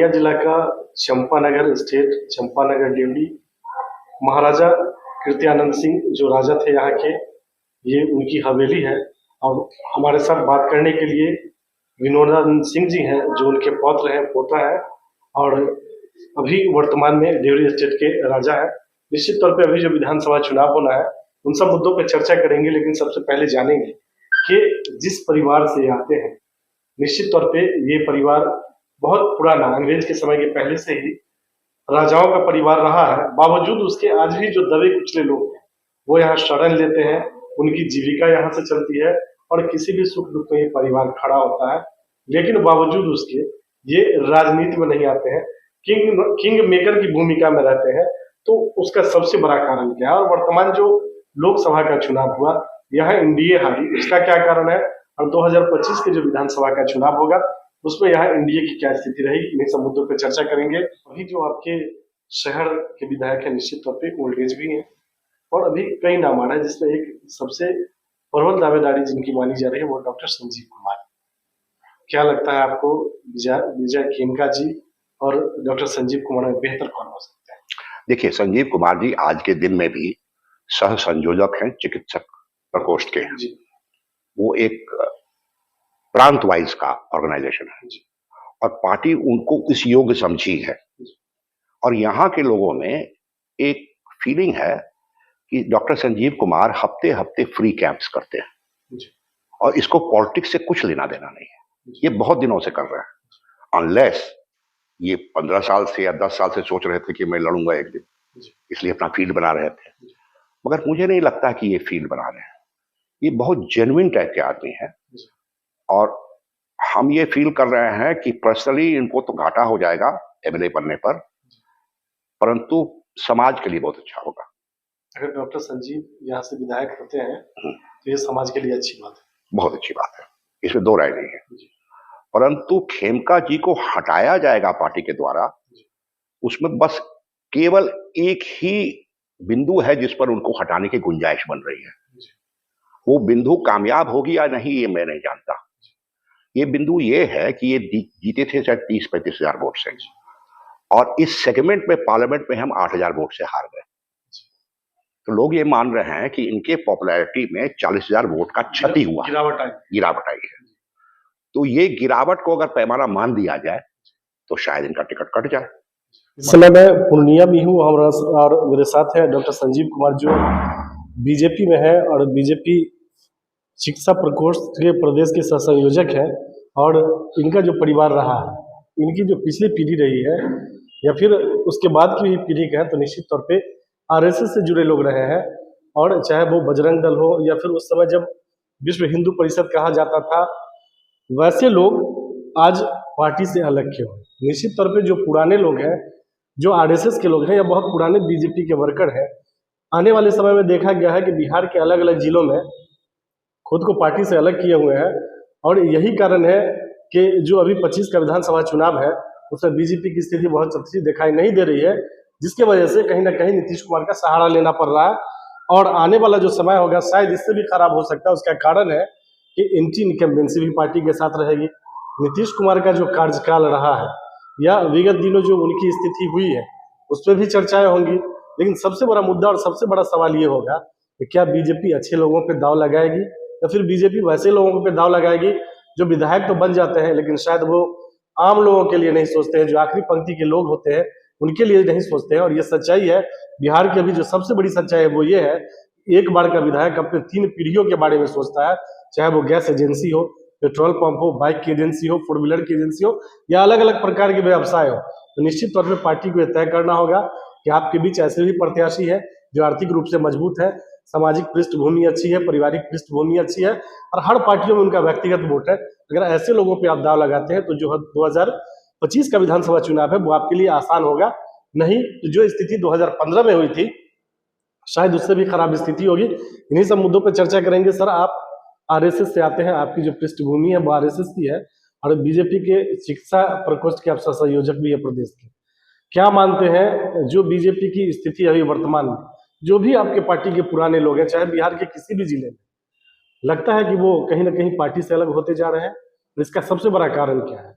पूर्णिया जिला का Champanagar state, Champanagar duty, महाराजा कृत्यानंद सिंह जो राजा थे यहाँ के, ये उनकी हवेली है। और हमारे साथ बात करने के लिए विनोदानंद सिंह जी हैं, जो उनके पौत्र हैं, पोता है, और अभी वर्तमान में देवरी स्टेट के राजा है। निश्चित तौर पे अभी जो विधानसभा चुनाव होना है, उन सब मुद्दों पे चर्चा करेंगे, लेकिन सबसे पहले जानेंगे कि जिस परिवार से आते हैं, निश्चित तौर पे ये परिवार बहुत पुराना, अंग्रेज के समय के पहले से ही राजाओं का परिवार रहा है। बावजूद उसके आज भी जो दबे कुचले लोग हैं, वो यहाँ शरण लेते हैं, उनकी जीविका यहाँ से चलती है और किसी भी सुख दुख में ये परिवार खड़ा होता है। लेकिन बावजूद उसके ये राजनीति में नहीं आते हैं, किंग मेकर की भूमिका में रहते हैं। तो उसका सबसे बड़ा कारण क्या है, और वर्तमान जो लोकसभा का चुनाव हुआ, यहाँ एनडीए हारी, उसका क्या कारण है, और 2025 के जो विधानसभा का चुनाव होगा, उसमें यहाँ एनडीए की क्या स्थिति रहेगी, इन सब मुद्दों पर चर्चा करेंगे। अभी जो आपके शहर के विधायक है, निश्चित तौर पर ओल्ड एज भी है, और अभी कई नाम आ रहा है, जिसमें एक सबसे प्रबल दावेदारी जिनकी मानी जा रही है, वो डॉक्टर संजीव कुमार। क्या लगता है आपको, विजय खेमका जी और डॉक्टर संजीव कुमार में बेहतर कौन हो सकता है? देखिए, संजीव कुमार जी आज के दिन में भी सह संयोजक हैं चिकित्सक प्रकोष्ठ के। वो एक प्रांत वाइज का ऑर्गेनाइजेशन है और पार्टी उनको इस योग्य समझी है। और यहाँ के लोगों में एक फीलिंग है कि डॉक्टर संजीव कुमार हफ्ते हफ्ते फ्री कैंप्स करते हैं और इसको पॉलिटिक्स से कुछ लेना देना नहीं है। ये बहुत दिनों से कर रहे हैं, अनलेस ये 15 साल से या 10 साल से सोच रहे थे कि मैं लड़ूंगा एक दिन, इसलिए अपना फील्ड बना रहे थे। मगर मुझे नहीं लगता कि ये फील्ड बना रहे हैं। ये बहुत जेन्युइन टाइप के आदमी हैं और हम ये फील कर रहे हैं कि पर्सनली इनको तो घाटा हो जाएगा एमएलए बनने पर, परंतु समाज के लिए बहुत अच्छा होगा। अगर डॉक्टर संजीव यहाँ से विधायक होते हैं तो ये समाज के लिए अच्छी बात है, बहुत अच्छी बात है, इसमें दो राय नहीं है। परंतु खेमका जी को हटाया जाएगा पार्टी के द्वारा, उसमें बस केवल एक ही बिंदु है जिस पर उनको हटाने की गुंजाइश बन रही है। वो बिंदु कामयाब होगी या नहीं ये मैं नहीं जानता। ये बिंदु ये है कि ये जीते थे शायद 30-35 हजार वोट से, और इस सेगमेंट में पार्लियामेंट में हम 8,000 वोट से हार गए। तो लोग ये मान रहे हैं कि इनके पॉपुलैरिटी में 40,000 वोट का क्षति हुआ, गिरावट आई है। तो ये गिरावट को अगर पैमाना मान दिया जाए तो शायद इनका टिकट कट जाए। इस समय मैं पूर्णिया में हूँ और मेरे साथ है डॉक्टर संजीव कुमार, जो बीजेपी में है और बीजेपी शिक्षा प्रकोष्ठ के प्रदेश के सह संयोजक है। और इनका जो परिवार रहा है, इनकी जो पिछली पीढ़ी रही है या फिर उसके बाद की भी पीढ़ी है, तो निश्चित तौर पे आरएसएस से जुड़े लोग रहे हैं। और चाहे वो बजरंग दल हो या फिर उस समय जब विश्व हिंदू परिषद कहा जाता था, वैसे लोग आज पार्टी से अलग क्यों? निश्चित तौर पे जो पुराने लोग हैं, जो आरएसएस के लोग हैं या बहुत पुराने बीजेपी के वर्कर हैं, आने वाले समय में देखा गया है कि बिहार के अलग अलग जिलों में खुद को पार्टी से अलग किए हुए हैं। और यही कारण है कि जो अभी 25 का विधानसभा चुनाव है, उसमें बीजेपी की स्थिति बहुत अच्छी दिखाई नहीं दे रही है, जिसके वजह से कहीं ना कहीं नीतीश कुमार का सहारा लेना पड़ रहा है। और आने वाला जो समय होगा शायद इससे भी खराब हो सकता है। उसका कारण है कि एंटी इनकम्बेंसी भी पार्टी के साथ रहेगी। नीतीश कुमार का जो कार्यकाल रहा है या विगत दिनों जो उनकी स्थिति हुई है, उस पर भी चर्चाएं होंगी। लेकिन सबसे बड़ा मुद्दा और सबसे बड़ा सवाल ये होगा कि क्या बीजेपी अच्छे लोगों पे दाव लगाएगी या फिर बीजेपी वैसे लोगों पे दाव लगाएगी जो विधायक तो बन जाते हैं, लेकिन शायद वो आम लोगों के लिए नहीं सोचते हैं, जो आखिरी पंक्ति के लोग होते हैं उनके लिए नहीं सोचते हैं। और ये सच्चाई है बिहार की। अभी जो सबसे बड़ी सच्चाई है वो ये है, एक बार का विधायक अपने 3 पीढ़ियों के बारे में सोचता है, चाहे वो गैस एजेंसी हो, पेट्रोल पंप हो, बाइक की एजेंसी हो, 4 व्हीलर की एजेंसी हो, या अलग अलग प्रकार के व्यवसाय हो। तो निश्चित तौर पर पार्टी को तय करना होगा कि आपके बीच ऐसे भी प्रत्याशी है जो आर्थिक रूप से मजबूत है, सामाजिक पृष्ठभूमि अच्छी है, पारिवारिक पृष्ठभूमि अच्छी है, और हर पार्टियों में उनका व्यक्तिगत वोट है। अगर ऐसे लोगों पे आप दाव लगाते हैं तो जो 2025 का विधानसभा चुनाव है वो आपके लिए आसान होगा। नहीं तो जो स्थिति 2015 में हुई थी, शायद उससे भी खराब स्थिति होगी। इन्हीं सब मुद्दों पर चर्चा करेंगे। सर, आप आरएसएस से आते हैं, आपकी जो पृष्ठभूमि है वो आरएसएस की है, और बीजेपी के शिक्षा प्रकोष्ठ के आप संयोजक भी है प्रदेश के। क्या मानते हैं जो बीजेपी की स्थिति अभी वर्तमान में, जो भी आपके पार्टी के पुराने लोग हैं, चाहे बिहार के किसी भी जिले में, लगता है कि वो कहीं ना कहीं पार्टी से अलग होते जा रहे हैं? इसका सबसे बड़ा कारण क्या है?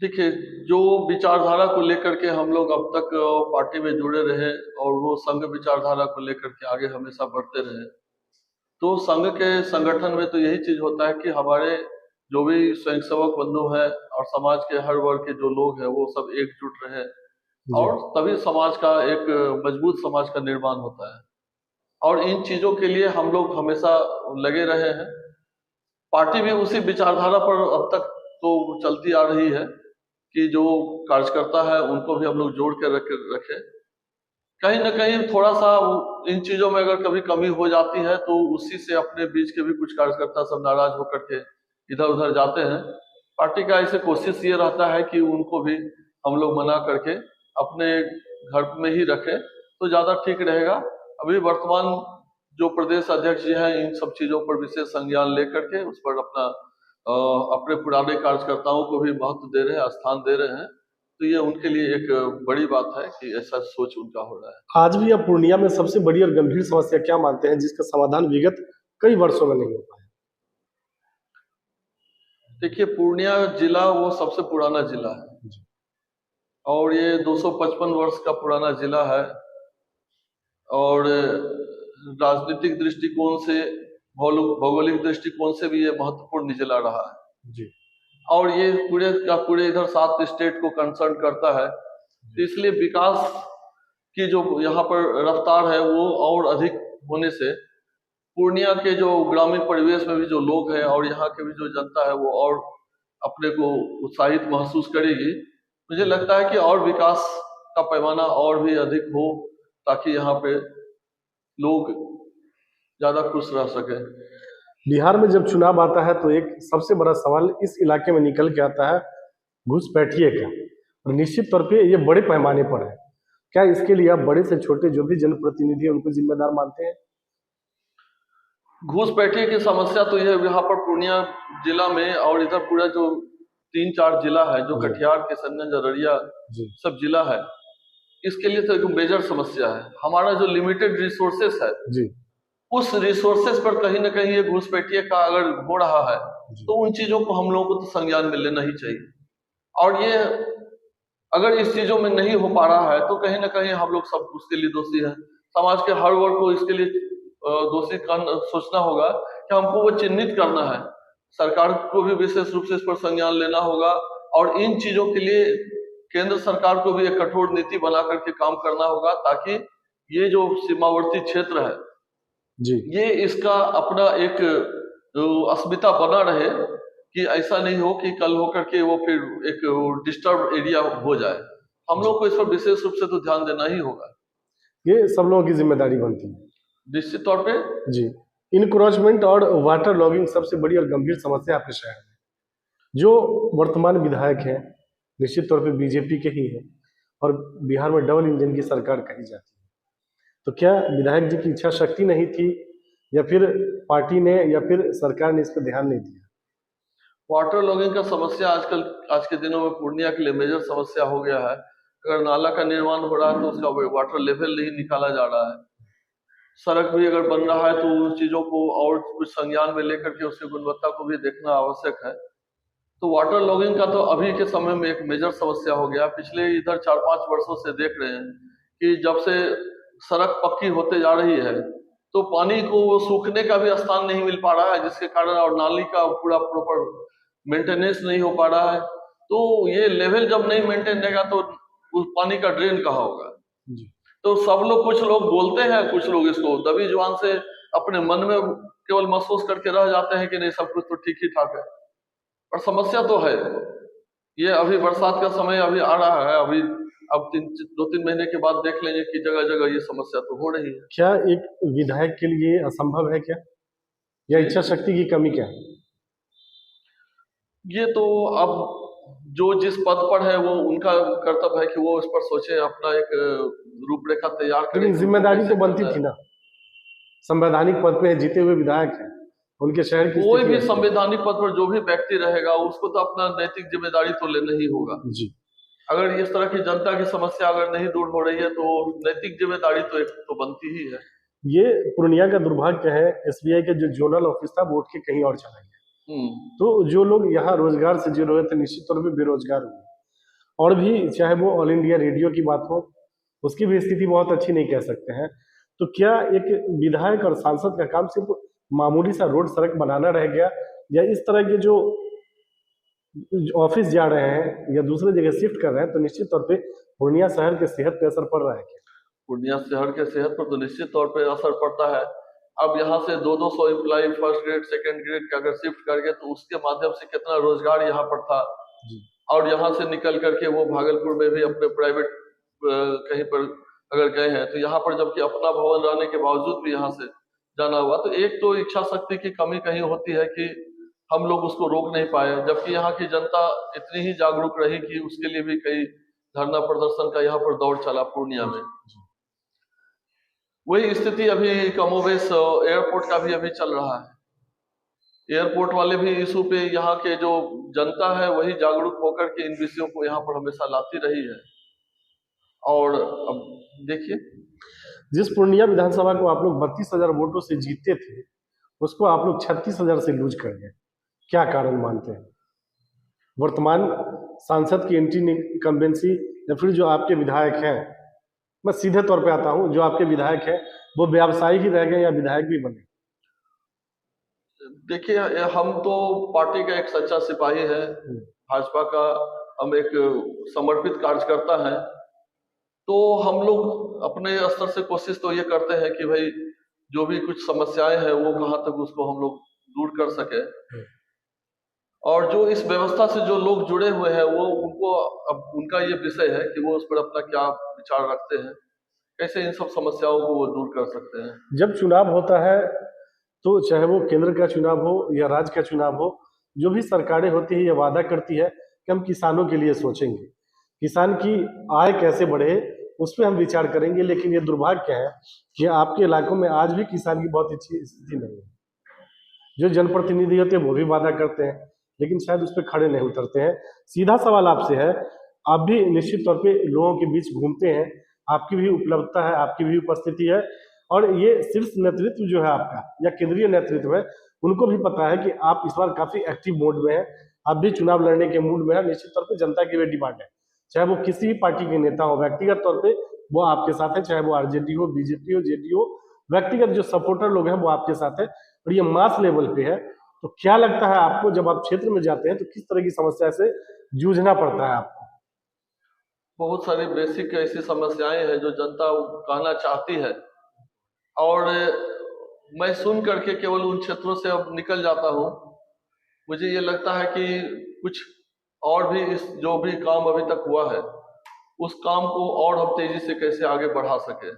देखिए, जो विचारधारा को लेकर के हम लोग अब तक पार्टी में जुड़े रहे और वो संघ विचारधारा को लेकर के आगे हमेशा बढ़ते रहे, तो संघ के संगठन में तो यही चीज होता है कि हमारे जो भी स्वयंसेवक बंधु हैं और समाज के हर वर्ग के जो लोग हैं वो सब एकजुट रहे जी और तभी समाज का एक मजबूत समाज का निर्माण होता है। और इन चीजों के लिए हम लोग हमेशा लगे रहे हैं। पार्टी भी उसी विचारधारा पर अब तक तो चलती आ रही है कि जो कार्यकर्ता है उनको भी हम लोग जोड़ के रखे। कहीं ना कहीं थोड़ा सा इन चीजों में अगर कभी कमी हो जाती है तो उसी से अपने बीच के भी कुछ कार्यकर्ता सब नाराज होकर के इधर उधर जाते हैं। पार्टी का ऐसे कोशिश ये रहता है कि उनको भी हम लोग मना करके अपने घर में ही रखें तो ज्यादा ठीक रहेगा। अभी वर्तमान जो प्रदेश अध्यक्ष जी हैं इन सब चीजों पर विशेष संज्ञान लेकर के उस पर अपने पुराने कार्यकर्ताओं को भी महत्व दे रहे हैं, स्थान दे रहे हैं। तो ये उनके लिए एक बड़ी बात है कि ऐसा सोच उनका हो रहा है। आज भी अब पूर्णिया में सबसे बड़ी और गंभीर समस्या क्या मानते हैं जिसका समाधान विगत कई वर्षों में नहीं हो पाया? देखिए, पूर्णिया जिला वो सबसे पुराना जिला है और ये 255 वर्ष का पुराना जिला है और राजनीतिक दृष्टिकोण से भौगोलिक दृष्टिकोण से भी ये महत्वपूर्ण जिला रहा है जी और ये पूरे का पूरे इधर 7 स्टेट को कंसर्न करता है। तो इसलिए विकास की जो यहाँ पर रफ्तार है वो और अधिक होने से पूर्णिया के जो ग्रामीण परिवेश में भी जो लोग हैं और यहाँ के भी जो जनता है वो और अपने को उत्साहित महसूस करेगी। मुझे लगता है कि और विकास का पैमाना और भी अधिक हो ताकि यहाँ पे लोग ज्यादा खुश रह सके। बिहार में जब चुनाव आता है तो एक सबसे बड़ा सवाल इस इलाके में निकल के आता है घुसपैठिए का, और निश्चित तौर पे ये बड़े पैमाने पर है। क्या इसके लिए आप बड़े से छोटे जो भी जनप्रतिनिधि हैं उनको जिम्मेदार मानते हैं? घुसपैठिए की समस्या तो यह यहाँ पर पूर्णिया जिला में और इधर पूरा जो 3-4 जिला है जो जी। कटिहार, किशनगंज, अररिया जी सब जिला है, इसके लिए तो एक मेजर समस्या है। हमारा जो लिमिटेड रिसोर्सेस है जी उस रिसोर्सेस पर कहीं ना कहीं ये घुसपैठिए का अगर हो रहा है जी तो उन चीजों को हम लोगों को तो संज्ञान में लेना ही चाहिए। और ये अगर इस चीजों में नहीं हो पा रहा है तो कहीं ना कहीं हम लोग सब उसके लिए दोषी हैं। समाज के हर वर्ग को इसके लिए दोषी सोचना होगा कि हमको वो चिन्हित करना है। सरकार को भी विशेष रूप से इस पर संज्ञान लेना होगा और इन चीजों के लिए केंद्र सरकार को भी एक कठोर नीति बना करके काम करना होगा ताकि ये जो सीमावर्ती क्षेत्र है जी ये इसका अपना एक अस्मिता बना रहे कि ऐसा नहीं हो कि कल होकर के वो फिर एक डिस्टर्ब एरिया हो जाए। हम लोग को इस पर विशेष रूप से तो ध्यान देना ही होगा, ये सब लोगों की जिम्मेदारी बनती है। निश्चित तौर पे। जी इनक्रोचमेंट और वाटर लॉगिंग सबसे बड़ी और गंभीर समस्या आपके शहर में। जो वर्तमान विधायक हैं निश्चित तौर पे बीजेपी के ही हैं और बिहार में डबल इंजन की सरकार कही जाती है, तो क्या विधायक जी की इच्छा शक्ति नहीं थी या फिर पार्टी ने या फिर सरकार ने इस पर ध्यान नहीं दिया? वाटर लॉगिंग का समस्या आजकल आज के दिनों में पूर्णिया के लिए मेजर समस्या हो गया है। अगर नाला का निर्माण हो रहा है तो उसका वाटर लेवल नहीं निकाला जा रहा है। सड़क भी अगर बन रहा है तो उन चीजों को और कुछ संज्ञान में लेकर के उसकी गुणवत्ता को भी देखना आवश्यक है। तो वाटर लॉगिंग का तो अभी के समय में एक मेजर समस्या हो गया। पिछले इधर 4-5 वर्षों से देख रहे हैं कि जब से सड़क पक्की होते जा रही है तो पानी को सूखने का भी स्थान नहीं मिल पा रहा है, जिसके कारण और नाली का पूरा प्रॉपर मेंटेनेंस नहीं हो पा रहा है। तो ये लेवल जब नहीं मेंटेन रहेगा तो उस पानी का ड्रेन कहाँ होगा? जी तो सब लोग, कुछ लोग बोलते हैं, कुछ लोग इसको दबी जुबान से अपने मन में केवल महसूस करके रह जाते हैं कि नहीं सब कुछ तो ठीक ही ठाक है, और समस्या तो है। ये अभी बरसात का समय अभी आ रहा है, अभी अब 2-3 महीने के बाद देख लेंगे कि जगह जगह ये समस्या तो हो रही है। क्या एक विधायक के लिए असंभव है क्या, या इच्छा शक्ति की कमी क्या है? ये तो अब जो जिस पद पर है वो उनका कर्तव्य है कि वो इस पर सोचे, अपना एक रूपरेखा तैयार करें। लेकिन जिम्मेदारी तो बनती थी ना, संवैधानिक पद पे जीते हुए विधायक हैं, उनके शहर की कोई स्थिति भी ऐसी है। संवैधानिक पद पर जो भी व्यक्ति रहेगा उसको तो अपना नैतिक जिम्मेदारी तो लेना ही होगा। जी अगर इस तरह की जनता की समस्या अगर नहीं दूर हो रही है तो नैतिक जिम्मेदारी तो एक तो बनती ही है। ये पूर्णिया का दुर्भाग्य है, एसबीआई का जो जोनल ऑफिस था वो उठ के कहीं और चला गया, तो जो लोग यहाँ रोजगार से जुड़े हुए थे निश्चित तौर पे बेरोजगार हुए। और भी चाहे वो ऑल इंडिया रेडियो की बात हो, उसकी भी स्थिति बहुत अच्छी नहीं कह सकते हैं। तो क्या एक विधायक और सांसद का काम सिर्फ मामूली सा रोड सड़क बनाना रह गया, या इस तरह के जो ऑफिस जा रहे हैं या दूसरे जगह शिफ्ट कर रहे हैं, तो निश्चित तौर पे पूर्णिया शहर के सेहत पे असर पड़ रहा है क्या? पूर्णिया शहर के सेहत पर तो निश्चित तौर पे असर पड़ता है। अब यहाँ से 200 employee first grade second grade का अगर शिफ्ट कर गए तो उसके माध्यम से कितना रोजगार यहाँ पर था। जी। और यहाँ से निकल करके वो भागलपुर में भी अपने प्राइवेट कहीं पर अगर गए हैं, तो यहाँ पर जबकि अपना भवन रहने के बावजूद भी यहाँ से जाना हुआ, तो एक तो इच्छा शक्ति की कमी कहीं होती है कि हम लोग उसको रोक नहीं पाए, जबकि यहाँ की जनता इतनी ही जागरूक रही कि उसके लिए भी कई धरना प्रदर्शन का यहाँ पर दौर चला पूर्णिया में। वही स्थिति अभी कमोबेश एयरपोर्ट का भी अभी चल रहा है। एयरपोर्ट वाले भी इशू पे यहाँ के जो जनता है वही जागरूक होकर के इन विषयों को यहाँ पर हमेशा लाती रही है। और अब देखिए, जिस पूर्णिया विधानसभा को आप लोग 32,000 वोटों से जीते थे, उसको आप लोग 36,000 से लूज कर गए, क्या कारण मानते हैं? वर्तमान सांसद की एंटी इनकम्बेंसी, या फिर जो आपके विधायक हैं, मैं सीधे तौर पे आता हूं, जो आपके विधायक हैं वो व्यवसायी ही रह गए या विधायक भी बने? देखिए, हम तो पार्टी का एक सच्चा सिपाही है, भाजपा का हम एक समर्पित कार्यकर्ता है। तो हम लोग अपने स्तर से कोशिश तो ये करते हैं कि भाई जो भी कुछ समस्याएं हैं वो कहाँ तक उसको हम लोग दूर कर सके। और जो इस व्यवस्था से जो लोग जुड़े हुए हैं वो उनको अब उनका ये विषय है कि वो उस पर अपना क्या विचार रखते हैं, कैसे इन सब समस्याओं को वो दूर कर सकते हैं। जब चुनाव होता है तो चाहे वो केंद्र का चुनाव हो या राज्य का चुनाव हो, जो भी सरकारें होती है ये वादा करती है कि हम किसानों के लिए सोचेंगे, किसान की आय कैसे बढ़े उस पर हम विचार करेंगे। लेकिन ये दुर्भाग्य है कि आपके इलाकों में आज भी किसान की बहुत अच्छी स्थिति नहीं है। जो जनप्रतिनिधि होते हैं वो भी वादा करते हैं, लेकिन शायद उस पर खड़े नहीं उतरते हैं। सीधा सवाल आपसे है, आप भी निश्चित तौर पे लोगों के बीच घूमते हैं, आपकी भी उपलब्धता है, आपकी भी उपस्थिति है, और ये शीर्ष नेतृत्व जो है आपका या केंद्रीय नेतृत्व है, उनको भी पता है कि आप इस बार काफी एक्टिव मोड में हैं, आप भी चुनाव लड़ने के मूड में है। निश्चित तौर पे जनता की भी डिमांड है, चाहे वो किसी भी पार्टी के नेता हो, व्यक्तिगत तौर पे वो आपके साथ है, चाहे वो आरजेडी हो, बीजेपी हो, जेडीयू हो, व्यक्तिगत जो सपोर्टर लोग हैं वो आपके साथ है, और ये मास लेवल पे है। तो क्या लगता है आपको, जब आप क्षेत्र में जाते हैं तो किस तरह की समस्या से जूझना पड़ता है आपको? बहुत सारी बेसिक ऐसी समस्याएं हैं जो जनता कहना चाहती है, और मैं सुन करके केवल उन क्षेत्रों से अब निकल जाता हूँ। मुझे ये लगता है कि कुछ और भी इस जो भी काम अभी तक हुआ है उस काम को और हम तेजी से कैसे आगे बढ़ा सके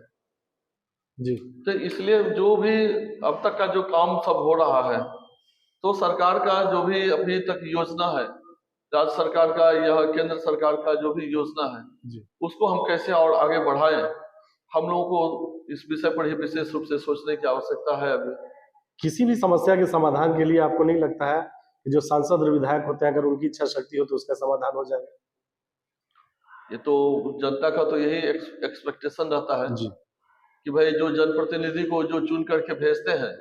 जी। तो इसलिए जो भी अब तक का जो काम सब हो रहा है, तो सरकार का जो भी अभी तक योजना है, राज्य सरकार का या केंद्र सरकार का जो भी योजना है जी। उसको हम कैसे और आगे बढ़ाएं, हम लोगों को इस विषय पर ही विशेष रूप से सोचने की आवश्यकता है। अभी किसी भी समस्या के समाधान के लिए आपको नहीं लगता है कि जो सांसद और विधायक होते हैं, अगर उनकी इच्छा शक्ति हो तो उसका समाधान हो जाएगा? ये तो जनता का तो यही एक्सपेक्टेशन रहता है जी। कि भाई जो जनप्रतिनिधि को जो चुन करके भेजते हैं,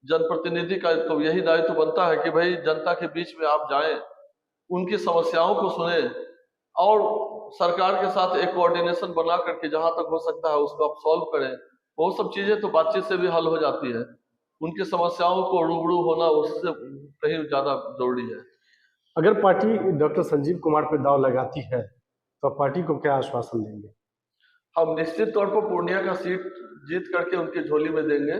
जनप्रतिनिधि का तो यही दायित्व बनता है कि भाई जनता के बीच में आप जाएं, उनकी समस्याओं को सुने और सरकार के साथ एक कोऑर्डिनेशन बना करके जहां तक हो सकता है उसको आप सॉल्व करें। वो सब चीजें तो बातचीत से भी हल हो जाती है, उनकी समस्याओं को रूबरू होना उससे कहीं ज्यादा जरूरी है। अगर पार्टी डॉक्टर संजीव कुमार पे दाव लगाती है तो आप पार्टी को क्या आश्वासन देंगे? हम निश्चित तौर पर पूर्णिया का सीट जीत करके उनकी झोली में देंगे,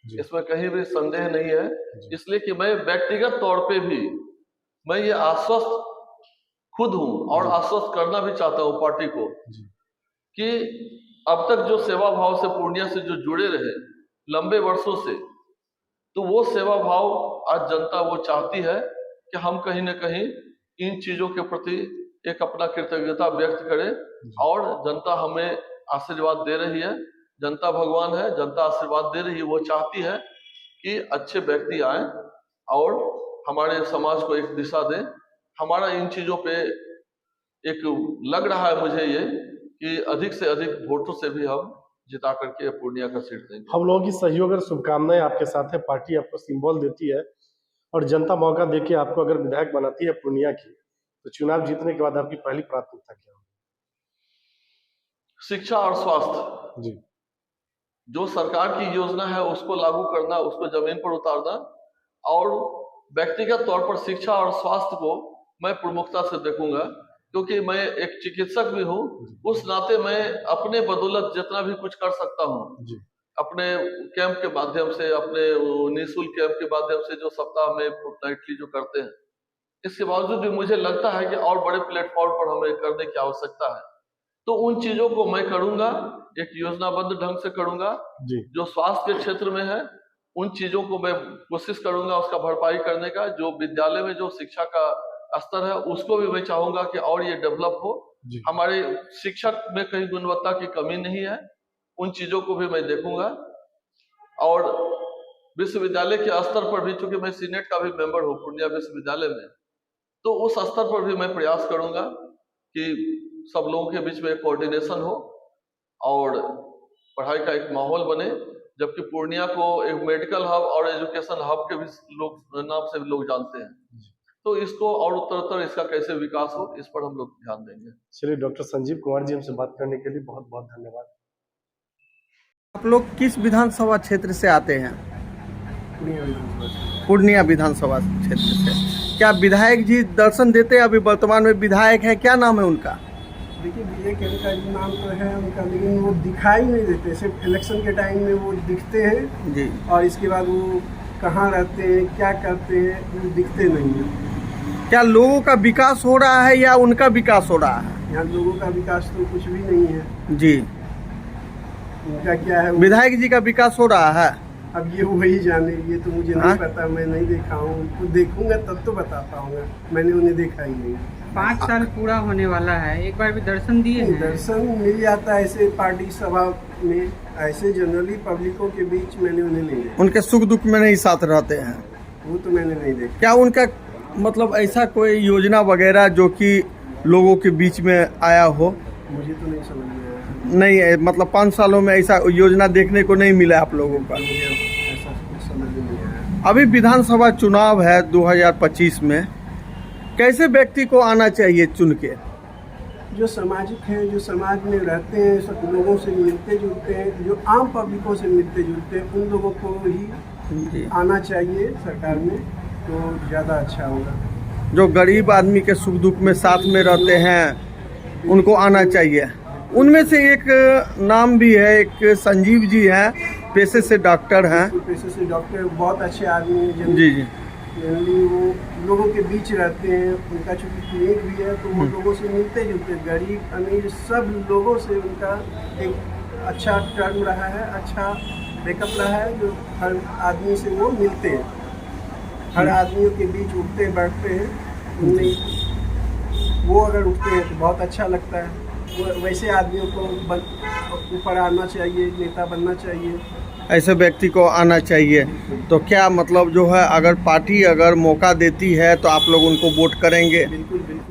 इसमें कहीं भी संदेह नहीं है। इसलिए कि मैं व्यक्तिगत तौर पे भी मैं ये आश्वस्त खुद हूं और आश्वस्त करना भी चाहता हूं पार्टी को कि अब तक जो सेवा भाव से पूर्णिया से जो जुड़े रहे लंबे वर्षों से, तो वो सेवा भाव आज जनता वो चाहती है कि हम कहीं ना कहीं इन चीजों के प्रति एक अपना कृतज्ञता व्यक्त करें, और जनता हमें आशीर्वाद दे रही है, जनता भगवान है, जनता आशीर्वाद दे रही है। वो चाहती है कि अच्छे व्यक्ति आए और हमारे समाज को एक दिशा दें। हमारा इन चीजों पे एक लग रहा है मुझे ये कि अधिक से अधिक वोटों से भी हम जिता करके पूर्णिया का सीट देंगे। हम लोगों की सहयोग और शुभकामनाएं आपके साथ है। पार्टी आपको सिंबल देती है और जनता मौका देके आपको अगर विधायक बनाती है पूर्णिया की, तो चुनाव जीतने के बाद आपकी पहली प्राथमिकता क्या होगी? शिक्षा और स्वास्थ्य, जी जो सरकार की योजना है उसको लागू करना, उसको जमीन पर उतारना, और व्यक्तिगत तौर पर शिक्षा और स्वास्थ्य को मैं प्रमुखता से देखूंगा, क्योंकि मैं एक चिकित्सक भी हूँ। उस नाते मैं अपने बदौलत जितना भी कुछ कर सकता हूँ, जी अपने कैंप के माध्यम से, अपने निःशुल्क कैंप के माध्यम से जो सप्ताह में फोर्टनाइटली जो करते हैं, इसके बावजूद भी मुझे लगता है कि और बड़े प्लेटफॉर्म पर हमें करने की आवश्यकता है। तो उन चीजों को मैं करूंगा, एक योजनाबद्ध ढंग से करूंगा। जी जो स्वास्थ्य के क्षेत्र में है उन चीजों को मैं कोशिश करूंगा उसका भरपाई करने का। जो विद्यालय में जो शिक्षा का स्तर है उसको भी मैं चाहूंगा कि और ये डेवलप हो। जी हमारे शिक्षक में कहीं गुणवत्ता की कमी नहीं है, उन चीजों को भी मैं देखूंगा। और विश्वविद्यालय के स्तर पर भी, चूंकि मैं सीनेट का भी मेंबर हूँ पूर्णिया विश्वविद्यालय में, तो उस स्तर पर भी मैं प्रयास करूंगा कि सब लोगों के बीच में कोऑर्डिनेशन हो और पढ़ाई का एक माहौल बने। जबकि पूर्णिया को एक मेडिकल हब और एजुकेशन हब के भी लोग नाम से लोग जानते हैं, तो इसको और उत्तरोत्तर इसका कैसे विकास हो, इस पर हम लोग ध्यान देंगे। चलिए, डॉक्टर संजीव कुमार जी हमसे बात करने के लिए बहुत बहुत धन्यवाद। आप लोग किस विधानसभा क्षेत्र से आते हैं? पूर्णिया विधानसभा क्षेत्र से। क्या विधायक जी दर्शन देते हैं? अभी वर्तमान में विधायक है, क्या नाम है उनका? देखिए, विजय केरका जी नाम तो है उनका, लेकिन वो दिखाई नहीं देते। सिर्फ इलेक्शन के टाइम में वो दिखते हैं जी, और इसके बाद वो कहाँ रहते हैं, क्या करते हैं, वो दिखते नहीं हैं। क्या लोगों का विकास हो रहा है या उनका विकास हो रहा है? यहाँ लोगों का विकास तो कुछ भी नहीं है। जी, उनका क्या है, विधायक जी का विकास हो रहा है? अब ये वही जाने, ये तो मुझे हाँ? नहीं पता, मैं नहीं देखा हूँ। उनको देखूंगा तब तो बता पाऊंगा, मैंने उन्हें देखा ही नहीं। 5 साल पूरा होने वाला है, एक बार भी दर्शन दिए हैं? दर्शन मिल जाता है ऐसे पार्टी सभा में, ऐसे जनरली पब्लिकों के बीच मैंने उन्हें नहीं देखा। उनके सुख दुख में नहीं साथ रहते हैं? वो तो मैंने नहीं देखा। क्या उनका मतलब ऐसा कोई योजना वगैरह जो कि लोगों के बीच में आया हो? मुझे तो नहीं समझ में आया। नहीं, मतलब 5 सालों में ऐसा योजना देखने को नहीं मिला आप लोगों का? मुझे ऐसा कुछ समझ में नहीं आया। अभी विधानसभा चुनाव है 2025 में, कैसे व्यक्ति को आना चाहिए चुन के? जो सामाजिक हैं, जो समाज में रहते हैं, सब लोगों से मिलते जुलते हैं, जो आम पब्लिकों से मिलते जुलते हैं, उन लोगों को ही आना चाहिए सरकार में, तो ज़्यादा अच्छा होगा। जो गरीब आदमी के सुख दुख में साथ में रहते हैं उनको आना चाहिए। उनमें से एक नाम भी है, एक संजीव जी हैं, पेशे से डॉक्टर हैं। पेशे से डॉक्टर, बहुत अच्छे आदमी हैं। जी जी, जनरली वो लोगों के बीच रहते हैं। उनका चूँकि क्लिनिक भी है, तो वो लोगों से मिलते जुलते, गरीब अमीर सब लोगों से उनका एक अच्छा टर्म रहा है, अच्छा बैकअप रहा है, जो हर आदमी से वो मिलते हैं, हर आदमियों के बीच उठते बैठते हैं। उनमें वो अगर उठते हैं तो बहुत अच्छा लगता है। वो वैसे आदमियों को ऊपर आना चाहिए, नेता बनना चाहिए। ऐसे व्यक्ति को आना चाहिए। तो क्या मतलब जो है, अगर पार्टी अगर मौका देती है तो आप लोग उनको वोट करेंगे? बिल्कुल बिल्कुल।